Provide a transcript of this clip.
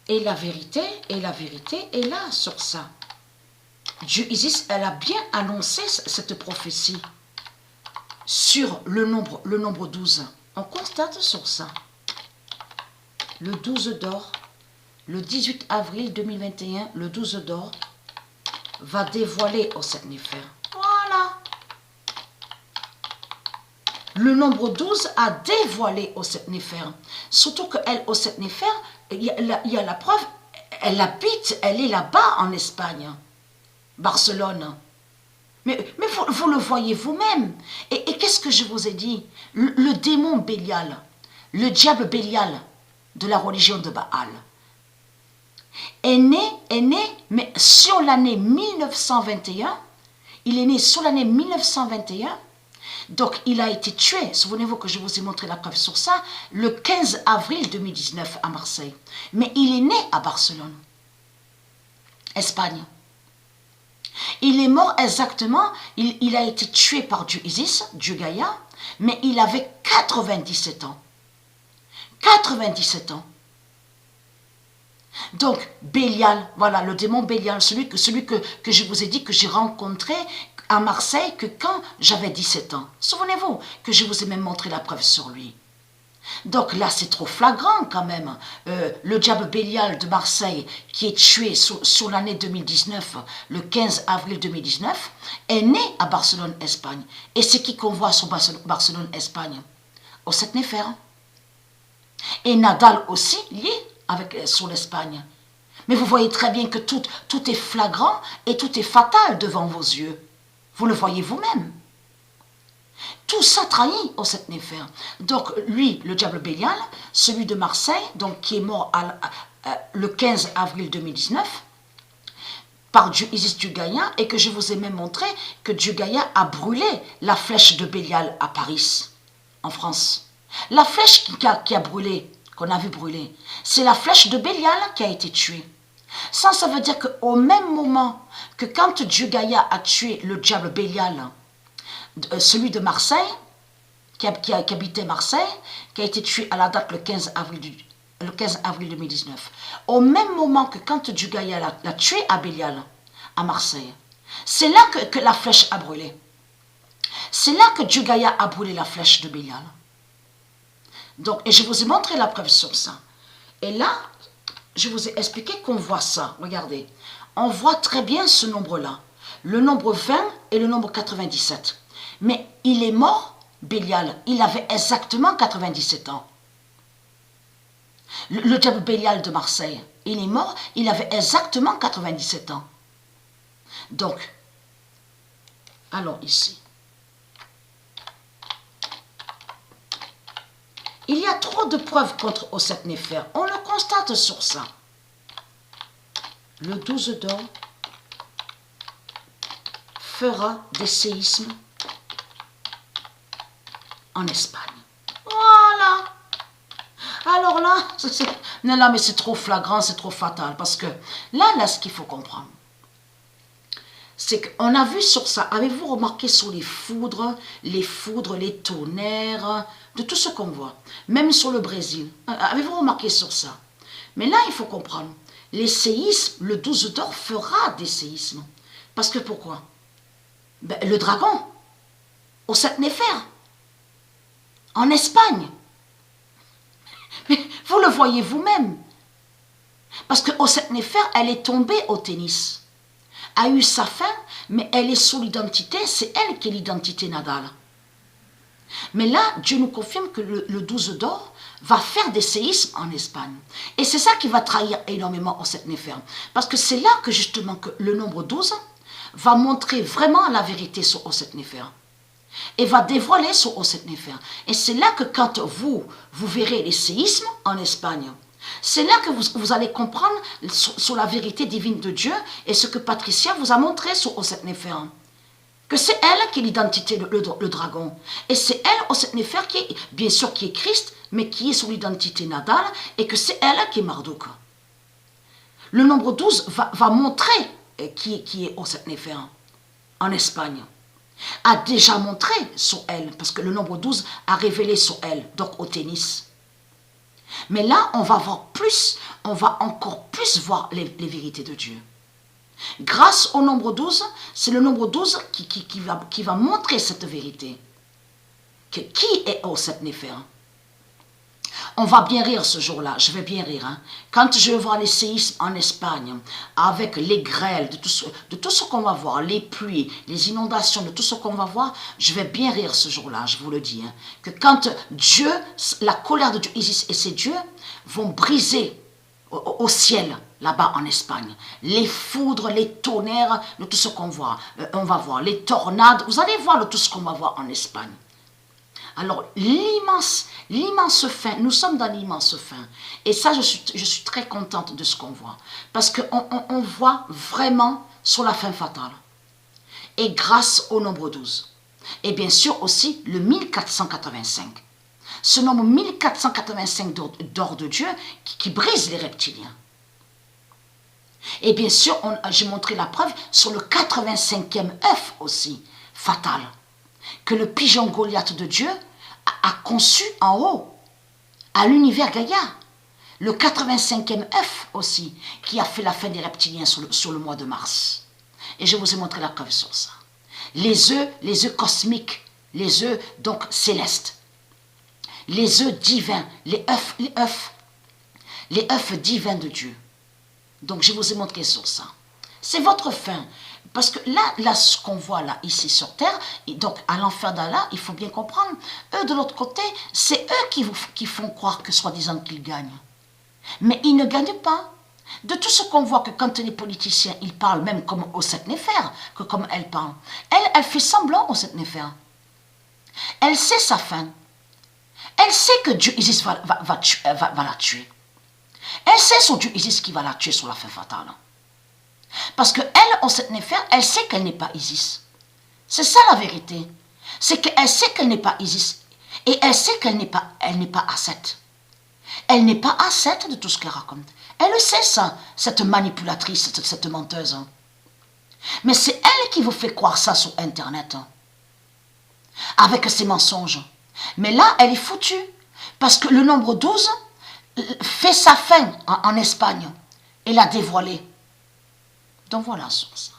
Et la vérité est là sur ça. Dieu Isis, elle a bien annoncé cette prophétie sur le nombre 12. On constate sur ça. Le 12 d'or, le 18 avril 2021, le 12 d'or va dévoiler au sept Néfer. Voilà. Le nombre 12 a dévoilé au sept Néfer. Surtout qu'elle, au sept Néfer, il y a la preuve, elle habite, elle est là-bas en Espagne, Barcelone. Mais vous le voyez vous-même. Et qu'est-ce que je vous ai dit? Le démon Bélial, le diable Bélial de la religion de Baal, est né, mais sur l'année 1921, il est né sur l'année 1921, donc il a été tué, souvenez-vous que je vous ai montré la preuve sur ça, le 15 avril 2019 à Marseille. Mais il est né à Barcelone, Espagne. Il est mort exactement, il a été tué par Dieu Isis, Dieu Gaïa, mais il avait 97 ans. 97 ans. Donc, Bélial, voilà, le démon Bélial, celui que je vous ai dit que j'ai rencontré à Marseille que quand j'avais 17 ans. Souvenez-vous que je vous ai même montré la preuve sur lui. Donc là, c'est trop flagrant quand même. Le diable Bélial de Marseille, qui est tué sur l'année 2019, le 15 avril 2019, est né à Barcelone, Espagne. Et c'est qui qu'on voit sur Barcelone, Espagne? Au sept Néfer. Et Nadal aussi lié sur l'Espagne. Mais vous voyez très bien que tout est flagrant et tout est fatal devant vos yeux. Vous le voyez vous-même. Tout ça trahit au sept Néfer. Donc lui, le diable Bélial, celui de Marseille, donc qui est mort le 15 avril 2019, par Dieu Isis Dieu Gaïa, et que je vous ai même montré que Dieu Gaïa a brûlé la flèche de Bélial à Paris, en France. La flèche qui a brûlé, qu'on a vu brûler, c'est la flèche de Bélial qui a été tuée. Ça veut dire qu'au même moment que quand Dieu Gaïa a tué le diable Bélial, celui de Marseille, qui habitait Marseille, qui a été tué à la date le 15 avril 2019, au même moment que quand Dieu Gaïa l'a tué à Bélial, à Marseille, c'est là que la flèche a brûlé. C'est là que Dieu Gaïa a brûlé la flèche de Bélial. Donc, et je vous ai montré la preuve sur ça. Et là, je vous ai expliqué qu'on voit ça. Regardez, on voit très bien ce nombre-là. Le nombre 20 et le nombre 97. Mais il est mort, Bélial, il avait exactement 97 ans. Le diable Bélial de Marseille, il est mort, il avait exactement 97 ans. Donc, allons ici. Il y a trop de preuves contre Osset Néfer. On le constate sur ça. Le 12 d'or fera des séismes en Espagne. Voilà. Alors là, non, mais c'est trop flagrant, c'est trop fatal. Parce que là, ce qu'il faut comprendre, c'est qu'on a vu sur ça, avez-vous remarqué sur les foudres, les tonnerres, de tout ce qu'on voit, même sur le Brésil, avez-vous remarqué sur ça? Mais là, il faut comprendre, les séismes, le 12 d'or fera des séismes. Parce que pourquoi? Ben, le dragon, au sept Néfer, en Espagne. Mais vous le voyez vous-même. Parce que Osset Néfer, elle est tombée au tennis. A eu sa fin, mais elle est sous l'identité, c'est elle qui est l'identité Nadal. Mais là, Dieu nous confirme que le 12 d'or va faire des séismes en Espagne. Et c'est ça qui va trahir énormément Osset Néfer. Parce que c'est là que justement que le nombre 12 va montrer vraiment la vérité sur Osset Néfer. Et va dévoiler sur Osset Néfer. Et c'est là que quand vous verrez les séismes en Espagne, c'est là que vous allez comprendre sur la vérité divine de Dieu et ce que Patricia vous a montré sur Osset Néfer. Que c'est elle qui est l'identité, le dragon. Et c'est elle, Osset Néfer, qui est, bien sûr, qui est Christ, mais qui est sous l'identité Nadal, et que c'est elle qui est Marduk. Le nombre 12 va montrer qui est Osset Néfer en Espagne. A déjà montré sur elle, parce que le nombre 12 a révélé sur elle, donc au tennis. Mais là, on va voir plus, on va encore plus voir les vérités de Dieu. Grâce au nombre 12, c'est le nombre 12 qui va montrer cette vérité. Qui est Oseth Népher? On va bien rire ce jour-là, je vais bien rire. Hein. Quand je vais voir les séismes en Espagne, avec les grêles, de tout ce qu'on va voir, les pluies, les inondations, de tout ce qu'on va voir, je vais bien rire ce jour-là, je vous le dis. Hein. Que quand Dieu, la colère de Dieu Isis et ses dieux vont briser au ciel, là-bas en Espagne, les foudres, les tonnerres, de tout ce qu'on voit, on va voir, les tornades, vous allez voir de tout ce qu'on va voir en Espagne. Alors, l'immense fin, nous sommes dans l'immense fin. Et ça, je suis très contente de ce qu'on voit. Parce qu'on voit vraiment sur la fin fatale. Et grâce au nombre 12. Et bien sûr aussi le 1485. Ce nombre 1485 d'or de Dieu qui brise les reptiliens. Et bien sûr, j'ai montré la preuve sur le 85e œuf aussi, fatal. Que le pigeon Goliath de Dieu a conçu en haut, à l'univers Gaïa. Le 85e œuf aussi, qui a fait la fin des reptiliens sur le mois de mars. Et je vous ai montré la preuve sur ça. Les œufs cosmiques, les œufs donc célestes, les œufs divins, les œufs divins de Dieu. Donc je vous ai montré sur ça. C'est votre fin. Parce que là ce qu'on voit là, ici sur terre, et donc à l'enfer d'Allah, il faut bien comprendre, eux de l'autre côté, c'est eux qui font croire que soi-disant qu'ils gagnent. Mais ils ne gagnent pas. De tout ce qu'on voit que quand les politiciens, ils parlent même comme Oseth Népher, que comme elle parle, elle fait semblant Oseth Népher. Elle sait sa fin. Elle sait que Dieu Isis va la tuer. Elle sait son Dieu Isis qui va la tuer sur la fin fatale. Parce qu'elle, Oseth Népher, elle sait qu'elle n'est pas Isis. C'est ça la vérité. C'est qu'elle sait qu'elle n'est pas Isis. Et elle sait qu'elle n'est pas Aseth. Elle n'est pas Aseth de tout ce qu'elle raconte. Elle le sait ça, cette manipulatrice, cette menteuse. Mais c'est elle qui vous fait croire ça sur Internet. Avec ses mensonges. Mais là, elle est foutue. Parce que le nombre 12 fait sa fin en Espagne. Et l'a dévoilé. Donc voilà sur ça.